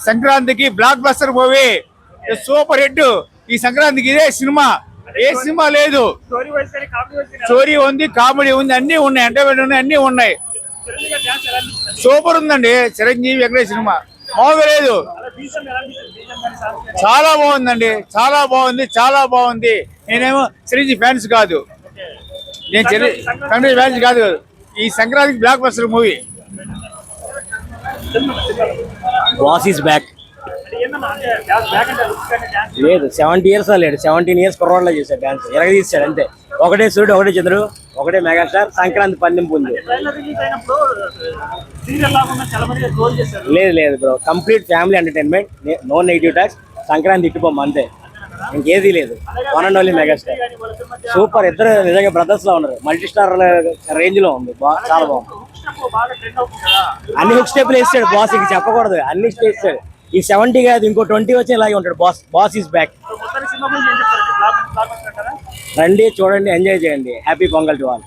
సంక్రాంతికి block buster movie super hit. ఈ సంక్రాంతికి ఇదే సినిమా, ఏ సినిమా లేదు. స్టోరీ ఉంది, కామెడీ ఉంది, అన్ని ఉన్నాయి, ఎంటర్టైన్మెంట్ ఉన్నాయి, అన్ని ఉన్నాయి. సూపర్ ఉందండి. చిరంజీవి వెంకటేష్ సినిమా మామూలుగా లేదు. చాలా బాగుందండి, చాలా బాగుంది, చాలా బాగుంది. నేనేమో చిరంజీవి ఫ్యాన్స్ కాదు, నేను చిరంజీవి ఫ్యాన్స్ కాదు. ఈ సంక్రాంతికి block buster movie. Boss is back. లేదు 70 years లేడు, 17 years కుర్రోడ్లో చేశాడు డాన్స్, ఎరగదీశాడు అంతే. ఒకటే సూర్యుడు, ఒకటే చంద్రుడు, ఒకటే మెగాస్టార్. సంక్రాంతి పందెంపు ఉంది. లేదు లేదు bro, complete family entertainment, no negative talks. Sankranti ఇట్టుకోమ్మ అంతే, ఇంకేది లేదు. One and only megastar. Super, ఇద్దరు నిజంగా బ్రదర్స్ లో ఉన్నారు. మల్టీ స్టార్ రేంజ్ లో ఉంది, చాలా బాగుంది. అన్ని హుక్ స్టెప్లు వేస్తాడు బాస్, ఇంక చెప్పకూడదు, అన్ని వేస్తాడు. ఈ 70 కాదు, ఇంకో 20 వచ్చి ఇలాగే ఉంటాడు బాస్. Boss is back. రండి, చూడండి, ఎంజాయ్ చేయండి. Happy pongal to all.